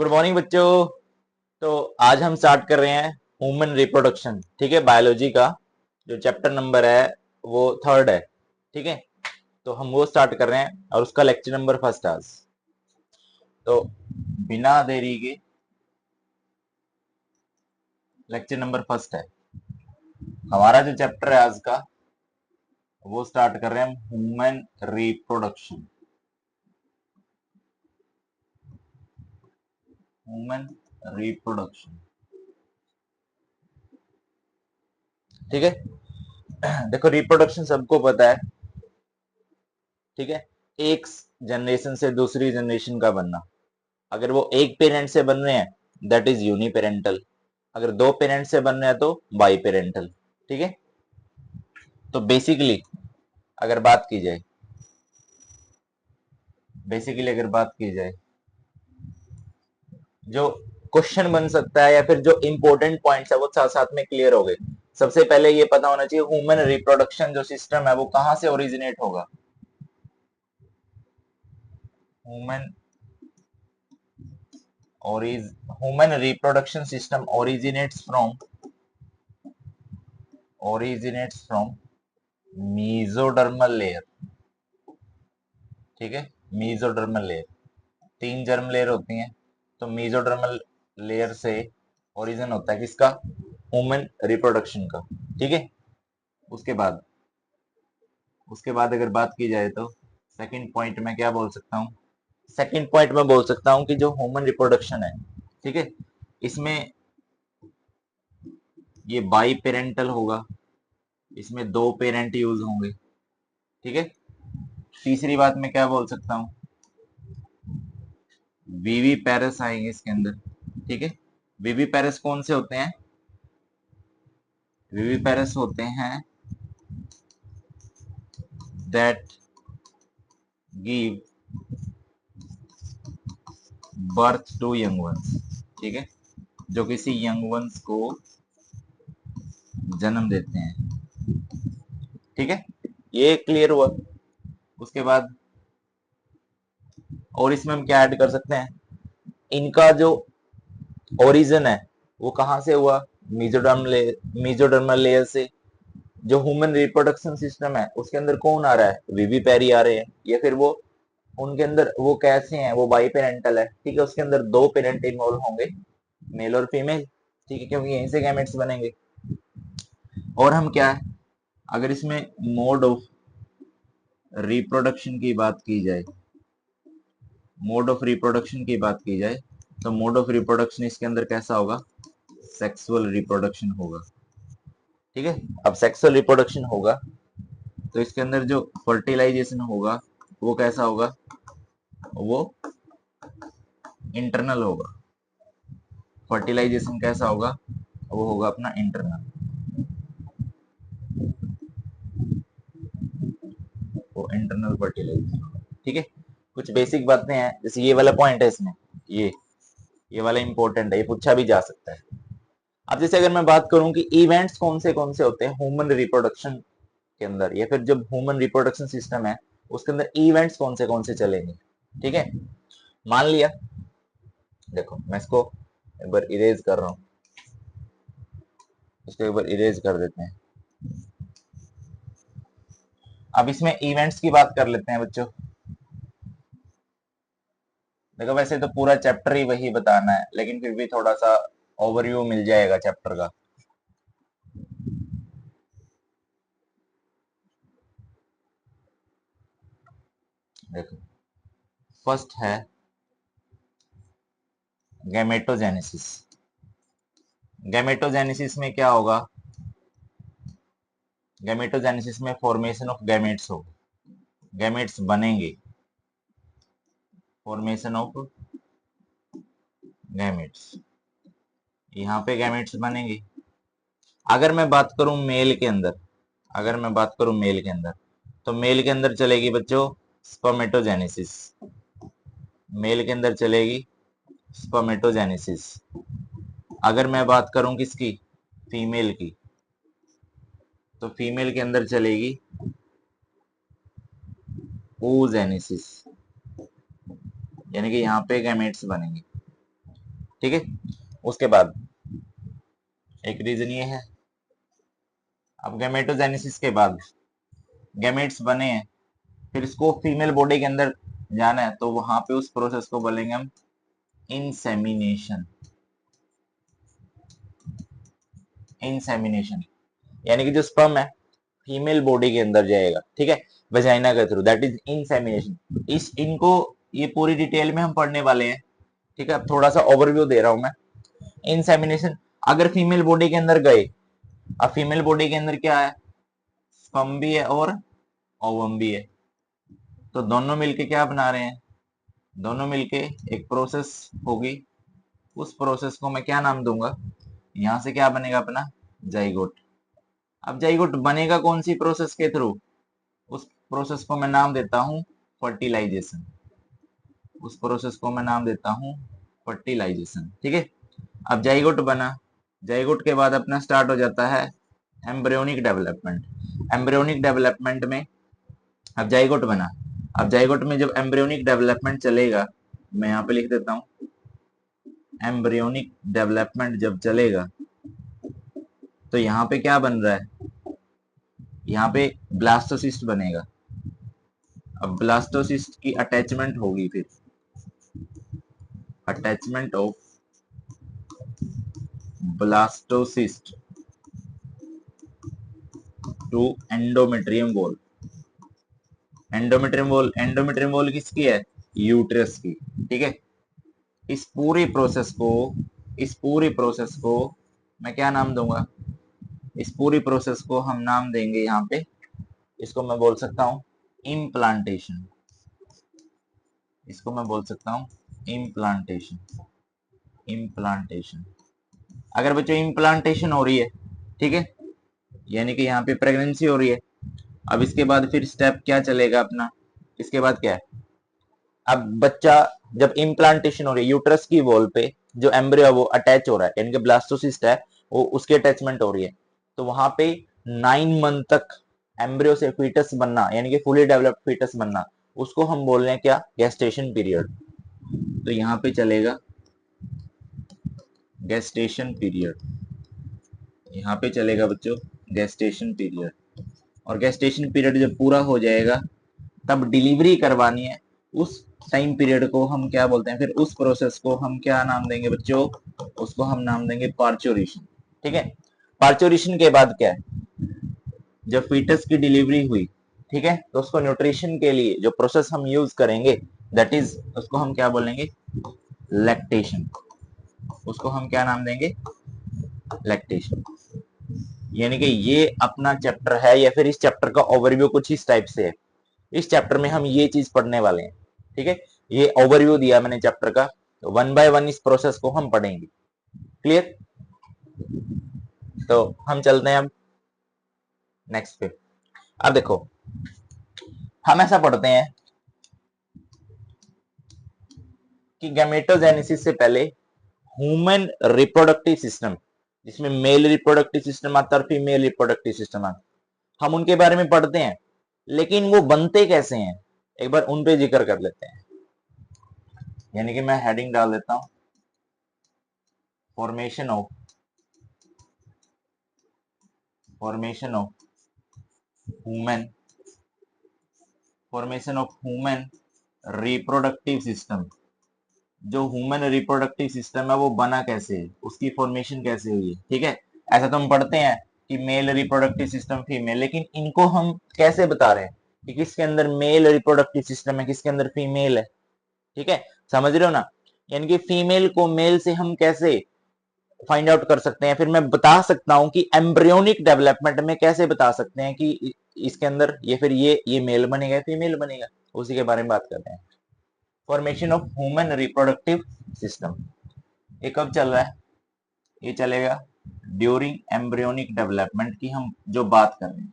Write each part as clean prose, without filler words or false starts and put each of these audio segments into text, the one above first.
Good morning बच्चों। तो आज हम स्टार्ट कर रहे हैं ह्यूमन रिप्रोडक्शन। ठीक है, बायोलॉजी का जो चैप्टर नंबर है वो थर्ड है। ठीक है, तो हम वो स्टार्ट कर रहे हैं और उसका लेक्चर नंबर फर्स्ट आज। तो बिना देरी के लेक्चर नंबर फर्स्ट है हमारा जो चैप्टर है आज का, वो स्टार्ट कर रहे हैं हम ह्यूमन रिप्रोडक्शन। ह्यूमन रिप्रोडक्शन, ठीक है। देखो, रिप्रोडक्शन सबको पता है, ठीक है। एक जनरेशन से दूसरी जनरेशन का बनना। अगर वो एक पेरेंट से बन रहे हैं दैट इज यूनिपेरेंटल, अगर दो पेरेंट से बन रहे हैं तो बाई पेरेंटल। ठीक है, तो बेसिकली अगर बात की जाए जो क्वेश्चन बन सकता है या फिर जो इंपॉर्टेंट पॉइंट्स है वो साथ साथ में क्लियर हो गए। सबसे पहले ये पता होना चाहिए ह्यूमन रिप्रोडक्शन जो सिस्टम है वो कहां से ओरिजिनेट होगा। Human human reproduction system originates from mesodermal layer. ठीक है, मीजोडर्मल लेयर, तीन जर्म लेयर होती हैं, तो मीजोडर्मल लेयर से ओरिजिन होता है किसका, ह्यूमन रिप्रोडक्शन का। ठीक है, उसके बाद उसके बाद अगर बात की जाए तो सेकंड पॉइंट में क्या बोल सकता हूँ, सेकंड पॉइंट में बोल सकता हूँ कि जो ह्यूमन रिप्रोडक्शन है, ठीक है, इसमें ये बाई पेरेंटल होगा, इसमें दो पेरेंट यूज होंगे। ठीक है, तीसरी बात मैं क्या बोल सकता हूँ, वीवी पैरस आएंगे इसके अंदर। ठीक है, वीवी पैरस कौन से होते हैं, वीवी पैरस होते हैं that give birth to young ones. ठीक है, जो किसी यंग वंस को जन्म देते हैं। ठीक है, ये क्लियर हुआ। उसके बाद और इसमें हम क्या ऐड कर सकते हैं, इनका जो ओरिजिन है वो कहां से हुआ, मीजोडर्मल लेयर से। जो ह्यूमन रिप्रोडक्शन सिस्टम है उसके अंदर कौन आ रहा है, वीवी पैरी आ रहे हैं, या फिर वो उनके अंदर वो कैसे हैं, वो बाई पेरेंटल है। ठीक है, उसके अंदर दो पेरेंट इन्वॉल्व होंगे, मेल और फीमेल। ठीक है, क्योंकि यहीं से गैमेट्स बनेंगे। और हम क्या है, अगर इसमें मोड ऑफ रिप्रोडक्शन की बात की जाए, मोड ऑफ रिप्रोडक्शन की बात की जाए तो मोड ऑफ रिप्रोडक्शन इसके अंदर कैसा होगा, सेक्सुअल रिप्रोडक्शन होगा। ठीक है, अब सेक्सुअल रिप्रोडक्शन होगा तो इसके अंदर जो फर्टिलाइजेशन होगा वो कैसा होगा, वो इंटरनल होगा। फर्टिलाइजेशन कैसा होगा, वो होगा अपना इंटरनल, वो इंटरनल फर्टिलाइजेशन होगा। ठीक है, कुछ बेसिक बातें हैं, जैसे ये वाला पॉइंट है इसमें, ये वाला इंपॉर्टेंट है, ये पूछा भी जा सकता है। अब जैसे अगर मैं बात करूं कि इवेंट्स कौन से होते हैं ह्यूमन रिप्रोडक्शन के अंदर, या फिर जब ह्यूमन रिप्रोडक्शन सिस्टम है उसके अंदर इवेंट्स कौन से चलेंगे। ठीक है, मान लिया, देखो मैं इसको एक बार इरेज कर रहा हूं, इसको एक बार इरेज कर देते हैं। अब इसमें इवेंट्स की बात कर लेते हैं बच्चों। देखो वैसे तो पूरा चैप्टर ही वही बताना है, लेकिन फिर भी थोड़ा सा ओवरव्यू मिल जाएगा चैप्टर का। देखो, फर्स्ट है गैमेटोजेनेसिस। गैमेटोजेनेसिस में क्या होगा, गैमेटोजेनेसिस में फॉर्मेशन ऑफ गैमेट्स होगा, गैमेट्स बनेंगे, फॉर्मेशन ऑफ गैमेट्स, यहाँ पे गैमेट्स बनेंगे। अगर मैं बात करूं मेल के अंदर, अगर मैं बात करूं मेल के अंदर, तो मेल के अंदर चलेगी बच्चों स्पर्मेटोजेनेसिस, मेल के अंदर चलेगी स्पर्मेटोजेनेसिस। अगर मैं बात करूं किसकी, फीमेल की, तो फीमेल के अंदर चलेगी oogenesis, यानी कि यहाँ पे गैमेट्स बनेंगे। ठीक है। उसके बाद एक रीजन ये है, अब गैमेटोजेनेसिस के बाद गैमेट्स बने हैं, फिर इसको फीमेल बॉडी के अंदर जाना है, तो वहां पे उस प्रोसेस को बोलेंगे हम इंसेमिनेशन। इंसेमिनेशन यानी कि जो स्पर्म है फीमेल बॉडी के अंदर जाएगा, ठीक है, वजाइना के थ्रू, दैट इज इंसेमिनेशन। इनको ये पूरी डिटेल में हम पढ़ने वाले हैं, ठीक है। अब थोड़ा सा ओवरव्यू दे रहा हूं मैं। इंसेमिनेशन, अगर फीमेल बॉडी के अंदर गए, अब फीमेल बॉडी के अंदर क्या है, स्पर्म भी है और ओवम भी है, तो दोनों मिलके क्या बना रहे हैं, दोनों मिलके एक प्रोसेस होगी। उस प्रोसेस को मैं क्या नाम दूंगा, यहां से क्या बनेगा अपना जाइगोट। अब जाइगोट बनेगा कौन सी प्रोसेस के थ्रू, उस प्रोसेस को मैं नाम देता हूं फर्टिलाइजेशन। उस प्रोसेस को मैं नाम देता हूं फर्टिलाइजेशन, ठीक है। अब जाइगोट बना, जाइगोट के बाद अपना स्टार्ट हो जाता है एम्ब्रियोनिक डेवलपमेंट। एम्ब्रियोनिक डेवलपमेंट में अब जाइगोट बना, अब जाइगोट में जब एम्ब्रियोनिक डेवलपमेंट चलेगा, मैं यहाँ पे लिख देता हूँ, एम्ब्रियोनिक डेवलपमेंट जब चलेगा तो यहाँ पे क्या बन रहा है, यहाँ पे ब्लास्टोसिस्ट बनेगा। अब ब्लास्टोसिस्ट की अटैचमेंट होगी, फिर attachment of blastocyst to endometrium wall. Endometrium wall किसकी है, यूट्रस की, ठीक है। इस पूरी प्रोसेस को, इस पूरी प्रोसेस को मैं क्या नाम दूंगा, इस पूरी प्रोसेस को हम नाम देंगे यहाँ पे, इसको मैं बोल सकता हूँ इम्प्लांटेशन। इसको मैं बोल सकता हूँ इम्प्लांटेशन। इम्प्लांटेशन, अगर बच्चों इम्प्लांटेशन हो रही है, ठीक है, यानी कि यहाँ पे प्रेगनेंसी हो रही है, अब इसके बाद फिर स्टेप क्या चलेगा अपना, इसके बाद क्या है, अब बच्चा जब इम्प्लांटेशन हो रही है यूट्रस की वॉल पे, जो एम्ब्रियो है वो अटैच हो रहा है, यानी कि ब्लास्टोसिस्ट है वो उसकी अटैचमेंट हो रही है, तो वहां पे 9 मंथ तक एम्ब्रियो से फीटस बनना, यानी कि फुली डेवलप्ड फीटस बनना, उसको हम बोल रहे हैं क्या, गेस्टेशन पीरियड। तो यहाँ पे चलेगा गेस्टेशन पीरियड, यहाँ पे चलेगा बच्चों गेस्टेशन पीरियड। और गेस्टेशन पीरियड जब पूरा हो जाएगा तब डिलीवरी करवानी है, उस टाइम पीरियड को हम क्या बोलते हैं, फिर उस प्रोसेस को हम क्या नाम देंगे बच्चों, उसको हम नाम देंगे पार्चुरेशन, ठीक है। पार्चुरेशन के बाद क्या है, जब फीटस की डिलीवरी हुई, ठीक है, तो उसको न्यूट्रिशन के लिए जो प्रोसेस हम यूज करेंगे, दैट इज उसको हम क्या बोलेंगे, लैक्टेशन। उसको हम क्या नाम देंगे, लैक्टेशन। यानी कि ये अपना चैप्टर है, या फिर इस चैप्टर का ओवरव्यू कुछ इस टाइप से है। इस चैप्टर में हम ये चीज पढ़ने वाले हैं, ठीक है। ये ओवरव्यू दिया मैंने चैप्टर का, तो 1 बाय 1 इस प्रोसेस को हम पढ़ेंगे, क्लियर। तो हम चलते हैं अब नेक्स्ट पे। अब देखो, हम ऐसा पढ़ते हैं कि गैमेटोजेनेसिस से पहले ह्यूमन रिप्रोडक्टिव सिस्टम, जिसमें मेल रिप्रोडक्टिव सिस्टम आता है और फीमेल रिप्रोडक्टिव सिस्टम आता है, हम उनके बारे में पढ़ते हैं, लेकिन वो बनते कैसे हैं एक बार उन पे जिक्र कर लेते हैं। यानी कि मैं हेडिंग डाल देता हूं, formation of human formation of human reproductive system. जो ह्यूमन रिप्रोडक्टिव सिस्टम है वो बना कैसे है, उसकी फॉर्मेशन कैसे हुई है, ठीक है। ऐसा तो हम पढ़ते हैं कि मेल रिप्रोडक्टिव सिस्टम, फीमेल, लेकिन इनको हम कैसे बता रहे हैं कि किसके अंदर मेल रिप्रोडक्टिव सिस्टम है, किसके अंदर फीमेल है, ठीक है, समझ रहे हो ना। यानी कि फीमेल को मेल से हम कैसे फाइंड आउट कर सकते हैं, फिर मैं बता सकता हूं कि एम्ब्रियोनिक डेवलपमेंट में कैसे बता सकते हैं कि इसके अंदर ये फिर ये मेल बनेगा फीमेल बनेगा, उसी के बारे में बात करते हैं। Formation of human reproductive system, ये कब चल रहा है, ये चलेगा ड्यूरिंग एम्ब्रियोनिक डेवलपमेंट की हम जो बात कर रहे हैं,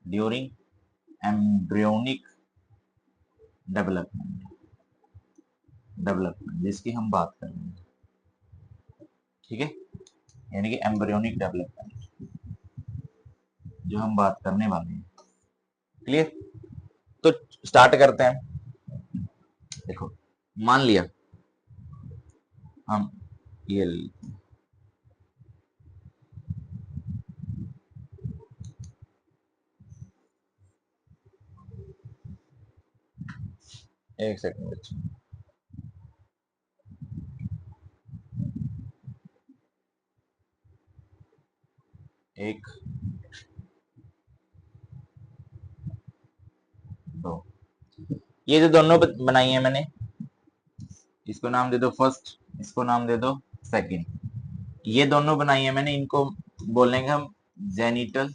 ड्यूरिंग एम्ब्रियोनिक डेवलपमेंट डेवलपमेंट जिसकी हम बात कर रहे हैं, ठीक है। यानी कि एम्ब्रियोनिक डेवलपमेंट जो हम बात करने वाले हैं, क्लियर। तो स्टार्ट करते हैं। देखो, मान लिया हम ये एक सेकंड बच्चे, एक दो, ये जो दोनों बनाई है मैंने, इसको नाम दे दो फर्स्ट, इसको नाम दे दो सेकंड। ये दोनों बनाई है मैंने, इनको बोलेंगे हम जेनिटल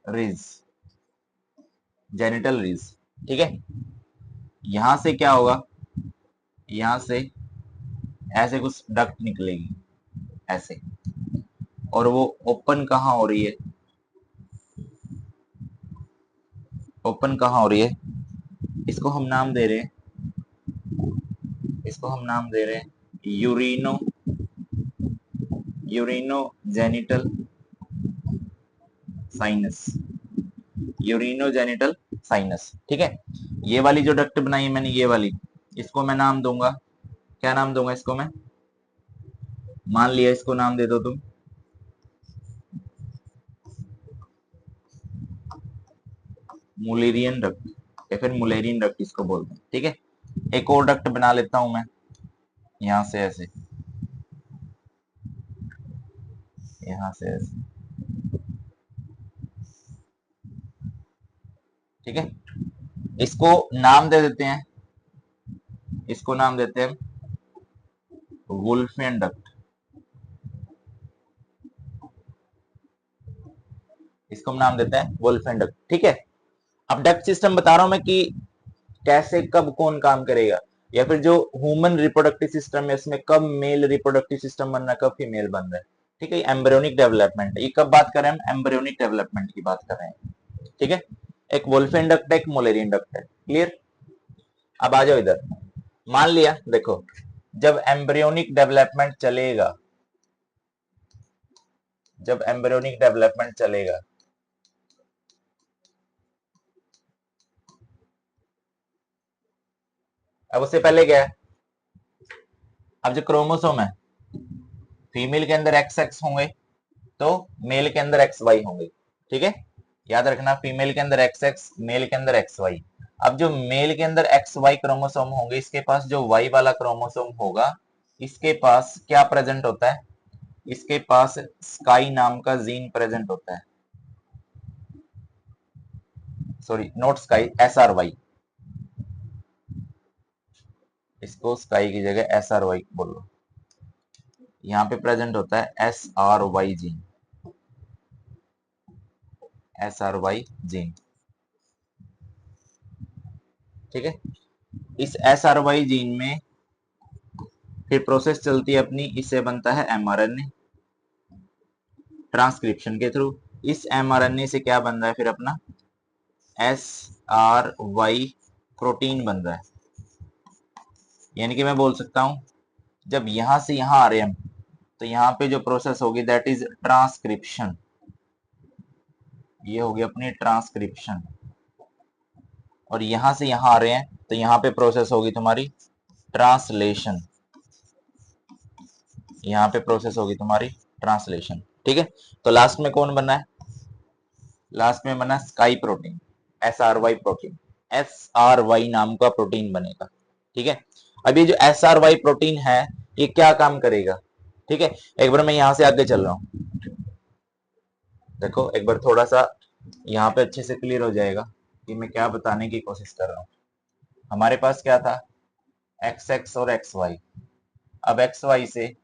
रिज, जेनिटल रिज। ठीक है, यहां से क्या होगा, यहां से ऐसे कुछ डक्ट निकलेगी ऐसे, और वो ओपन कहाँ हो रही है, ओपन कहाँ हो रही है, इसको हम नाम दे रहे हैं, इसको हम नाम दे रहे हैं यूरिनो, यूरिनो जेनिटल साइनस, यूरिनो जेनिटल साइनस। ठीक है, ये वाली जो डक्ट बनाई है मैंने, ये वाली, इसको मैं नाम दूंगा, क्या नाम दूंगा इसको मैं, मान लिया इसको नाम दे दो तुम मुलेरियन डक्ट, या फिर मुलेरियन डक्ट इसको बोलते हैं। ठीक है, एक और डक्ट बना लेता हूं मैं, यहां से ऐसे, यहां से ऐसे। ठीक है, इसको नाम दे देते हैं, इसको नाम देते हैं वुल्फियन डक्ट, इसको हम नाम देते हैं वुल्फियन डक्ट। ठीक है, अब डक्ट सिस्टम बता रहा हूं मैं कि कैसे कब कौन काम करेगा, या फिर जो ह्यूमन रिप्रोडक्टिव सिस्टम है इसमें कब मेल रिप्रोडक्टिव सिस्टम बन रहा है, कब फीमेल बन रहा है। ठीक है, एम्ब्रियोनिक डेवलपमेंट, ये कब बात कर रहे हैं हम, एम्ब्रियोनिक डेवलपमेंट की बात कर रहे हैं। ठीक है, एक वुल्फियन डक्ट है, एक मुलेरियन डक्ट है। क्लियर, अब आ जाओ इधर, मान लिया देखो, जब एम्ब्रियोनिक डेवलपमेंट चलेगा, जब एम्ब्रियोनिक डेवलपमेंट चलेगा, अब उससे पहले क्या है, अब जो क्रोमोसोम है, फीमेल के अंदर एक्स एक्स होंगे, तो मेल के अंदर एक्स वाई होंगे। ठीक है, याद रखना, फीमेल के अंदर एक्स एक्स, मेल के अंदर एक्स वाई। अब जो मेल के अंदर एक्स वाई क्रोमोसोम होंगे, इसके पास जो वाई वाला क्रोमोसोम होगा, इसके पास क्या प्रेजेंट होता है, इसके पास स्काई नाम का जीन प्रेजेंट होता है, sorry not sky, S R Y, इसको स्काई की जगह एस आर वाई बोलो, यहाँ पे प्रेजेंट होता है S R Y gene, S R Y gene. ठीक है, इस एस आर वाई जीन में फिर प्रोसेस चलती है अपनी, इससे बनता है एमआरएनए ट्रांसक्रिप्शन के थ्रू। इस एमआरएनए से क्या बन रहा है फिर अपना, एस आर वाई प्रोटीन बन रहा है। यानी कि मैं बोल सकता हूं, जब यहां से यहां आ रहे हैं हम, तो यहाँ पे जो प्रोसेस होगी दैट इज ट्रांसक्रिप्शन, ये होगी अपनी ट्रांसक्रिप्शन। और यहां से यहां आ रहे हैं, तो यहाँ पे प्रोसेस होगी तुम्हारी ट्रांसलेशन, यहाँ पे प्रोसेस होगी तुम्हारी ट्रांसलेशन। ठीक है, तो लास्ट में कौन बना है, लास्ट में बना sky protein, S R Y protein, S R Y नाम का प्रोटीन बनेगा। ठीक है, अब ये जो एस आर वाई प्रोटीन है, ये क्या काम करेगा। ठीक है, एक बार मैं यहां से आगे चल रहा हूं, देखो एक बार थोड़ा सा यहाँ पे अच्छे से क्लियर हो जाएगा कि मैं क्या बताने की कोशिश कर रहा हूँ। हमारे पास क्या था, एक्स एक्स और एक्स वाई। अब एक्स वाई से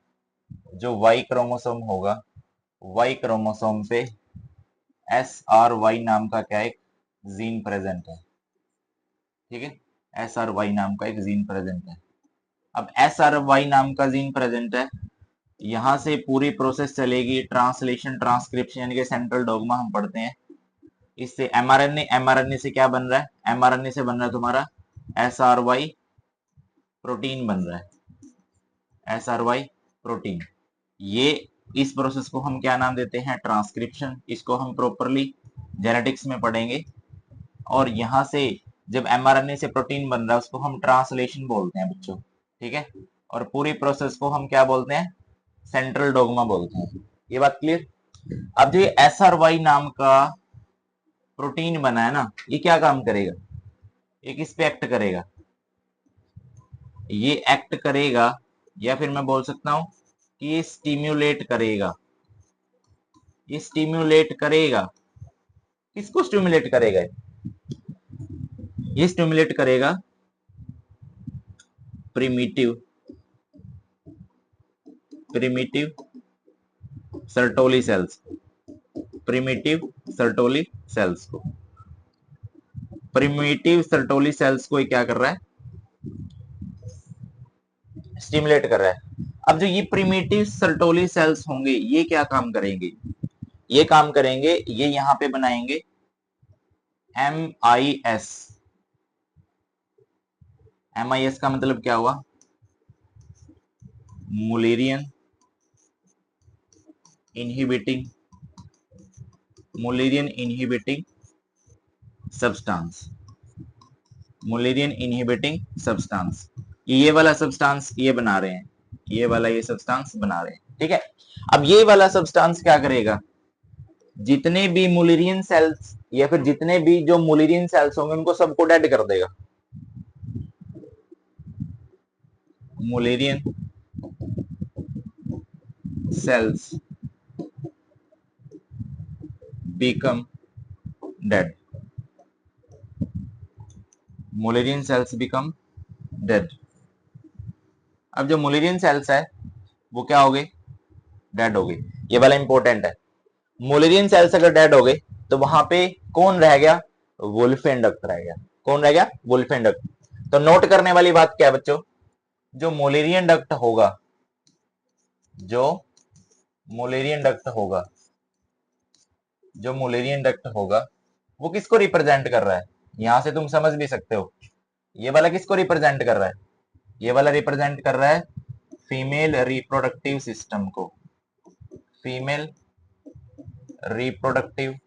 जो वाई क्रोमोसोम होगा, वाई क्रोमोसोम पे एस आर वाई नाम का क्या एक जीन प्रेजेंट है। ठीक है, एस आर वाई नाम का एक जीन प्रेजेंट है। अब एस आर वाई नाम का जीन प्रेजेंट है, यहां से पूरी प्रोसेस चलेगी ट्रांसलेशन ट्रांसक्रिप्शन, यानी कि सेंट्रल डोग्मा हम पढ़ते हैं। इससे एमआरएनए, एमआरएनए से क्या बन रहा है, एमआरएनए से बन रहा है तुम्हारा एस आर वाई प्रोटीन बन रहा है, एस आर वाई प्रोटीन। ये इस प्रोसेस को हम क्या नाम देते हैं, ट्रांसक्रिप्शन। इसको हम प्रॉपरली जेनेटिक्स में पढ़ेंगे। और यहां से जब mRNA से प्रोटीन बन रहा है उसको हम ट्रांसलेशन बोलते हैं बच्चों, ठीक है। और पूरी प्रोसेस को हम क्या बोलते हैं, सेंट्रल डोग्मा बोलते हैं। ये बात क्लियर। अब जो ये SRY नाम का प्रोटीन बना है ना, ये क्या काम करेगा, ये किस पे एक्ट करेगा, ये एक्ट करेगा, या फिर मैं बोल सकता हूं कि ये स्टिम्युलेट करेगा। ये स्टिम्युलेट करेगा, किसको स्टिम्युलेट करेगा, ये स्टिम्युलेट करेगा primitive Sertoli cells, primitive Sertoli cells को। प्रिमिटिव सर्टोली सेल्स को ये क्या कर रहा है, स्टिमुलेट कर रहा है। अब जो ये प्रिमिटिव सर्टोली सेल्स होंगे ये क्या काम करेंगे, ये काम करेंगे, ये यहां पे बनाएंगे MIS। MIS का मतलब क्या हुआ, Mullerian inhibiting substance, Mullerian inhibiting substance. ये वाला सब्सटेंस ये बना रहे हैं, ये वाला ये सब्सटेंस बना रहे हैं, ठीक है। अब ये वाला सब्सटेंस क्या करेगा, जितने भी मुलेरियन सेल्स या फिर जितने भी जो मुलेरियन सेल्स होंगे उनको सबको डेड कर देगा। Mullerian sales become dead, Mullerian sales become dead. अब जो मुलेरियन सेल्स है वो क्या हो गए, डेड हो गई। ये वाला इंपॉर्टेंट है, मुलेरियन सेल्स अगर डेड हो गए तो वहां पे कौन रह गया, वुल्फेन डक्ट रह गया। कौन रह गया, वुल्फेन डक्ट। तो नोट करने वाली बात क्या है बच्चों, जो मुलेरियन डक्ट होगा, जो मुलेरियन डक्ट होगा, जो मुलेरियन डक्ट होगा वो किसको रिप्रेजेंट कर रहा है, यहां से तुम समझ भी सकते हो। ये वाला किसको रिप्रेजेंट कर रहा है, ये वाला रिप्रेजेंट कर रहा है फीमेल रिप्रोडक्टिव सिस्टम को, फीमेल रिप्रोडक्टिव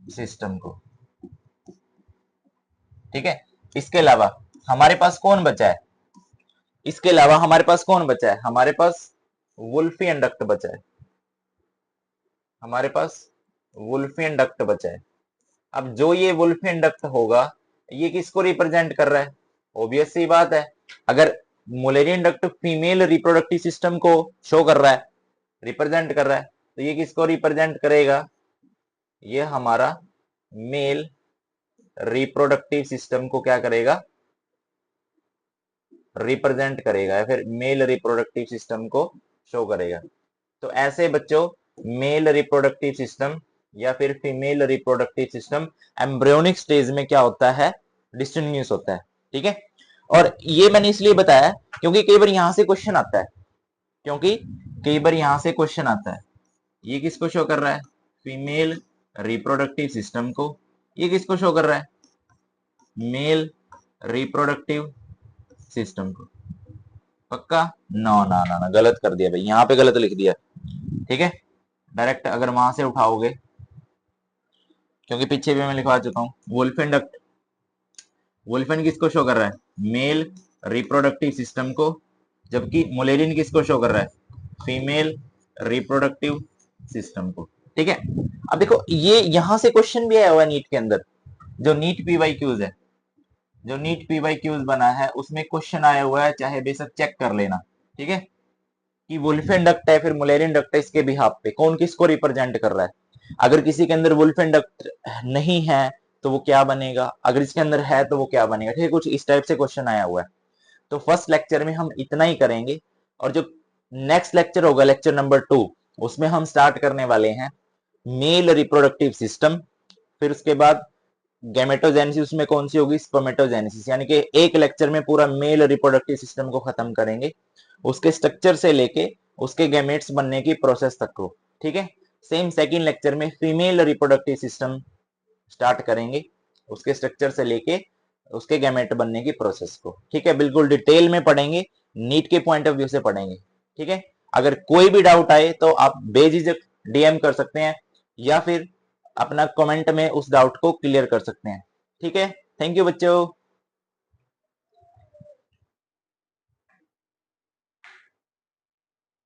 सिस्टम को, ठीक है। इसके अलावा हमारे पास कौन बचा है, इसके अलावा हमारे पास कौन बचा है, हमारे पास वुल्फियन डक्ट बचा है, हमारे पास वुल्फियन डक्ट बचा है। अब जो ये वुल्फियन डक्ट होगा ये किसको रिप्रेजेंट कर रहा है, ऑब्वियस सी बात है, अगर Mullerian duct female reproductive system को शो कर रहा है, रिप्रेजेंट कर रहा है, तो ये किसको रिप्रेजेंट करेगा, ये हमारा मेल रिप्रोडक्टिव सिस्टम को क्या करेगा, रिप्रेजेंट करेगा, या फिर मेल रिप्रोडक्टिव सिस्टम को शो करेगा। तो ऐसे बच्चों मेल रिप्रोडक्टिव सिस्टम या फिर female reproductive system embryonic stage में क्या होता है, डिस्टिंग्विश होता है, ठीक है। और ये मैंने इसलिए बताया क्योंकि कई बार यहां से क्वेश्चन आता है, क्योंकि कई बार यहां से क्वेश्चन आता है। ये किसको शो कर रहा है, फीमेल रिप्रोडक्टिव सिस्टम को। ये किसको शो कर रहा है, मेल रिप्रोडक्टिव सिस्टम को। पक्का, ना ना ना ना गलत कर दिया भाई, यहां पे गलत लिख दिया, ठीक है। डायरेक्ट अगर वहां से उठाओगे, क्योंकि पीछे भी मैं लिखवा चुका हूं, वुल्फियन डक्ट, वुल्फियन किसको शो कर रहा है, मेल रिप्रोडक्टिव सिस्टम को, जबकि मुलेरियन किसको शो कर रहा है, फीमेल रिप्रोडक्टिव सिस्टम को, ठीक है। अब देखो ये यहां से क्वेश्चन भी आया हुआ है नीट के अंदर, जो नीट पीवाईक्यूज है, जो नीट पीवाईक्यूज बना है उसमें क्वेश्चन आया हुआ है, चाहे बेशक चेक कर लेना, ठीक है, कि वुल्फियन डक्ट है फिर मुलेरियन डक्ट है, इसके बिहाफ पे कौन किसको रिप्रेजेंट कर रहा है। अगर किसी के अंदर वुल्फियन डक्ट नहीं है तो वो क्या बनेगा, अगर इसके अंदर है तो वो क्या बनेगा, ठीक है। कुछ इस टाइप से क्वेश्चन आया हुआ है। तो फर्स्ट लेक्चर में हम इतना ही करेंगे, और जो नेक्स्ट लेक्चर होगा लेक्चर नंबर 2, उसमें हम स्टार्ट करने वाले हैं मेल रिप्रोडक्टिव सिस्टम। फिर उसके बाद गैमेटोजेनेसिस उसमें कौन सी होगी, स्पर्मेटोजेनेसिस, यानी कि एक लेक्चर में पूरा मेल रिप्रोडक्टिव सिस्टम को खत्म करेंगे, उसके स्ट्रक्चर से लेके उसके गैमेट्स बनने की प्रोसेस तक को, ठीक है। सेम सेकंड लेक्चर में फीमेल रिप्रोडक्टिव सिस्टम स्टार्ट करेंगे, उसके स्ट्रक्चर से लेके उसके गैमेट बनने की प्रोसेस को, ठीक है। बिल्कुल डिटेल में पढ़ेंगे, नीट के पॉइंट ऑफ व्यू से पढ़ेंगे, ठीक है। अगर कोई भी डाउट आए तो आप बेझिझक डीएम कर सकते हैं, या फिर अपना कमेंट में उस डाउट को क्लियर कर सकते हैं। ठीक है, थैंक यू बच्चों।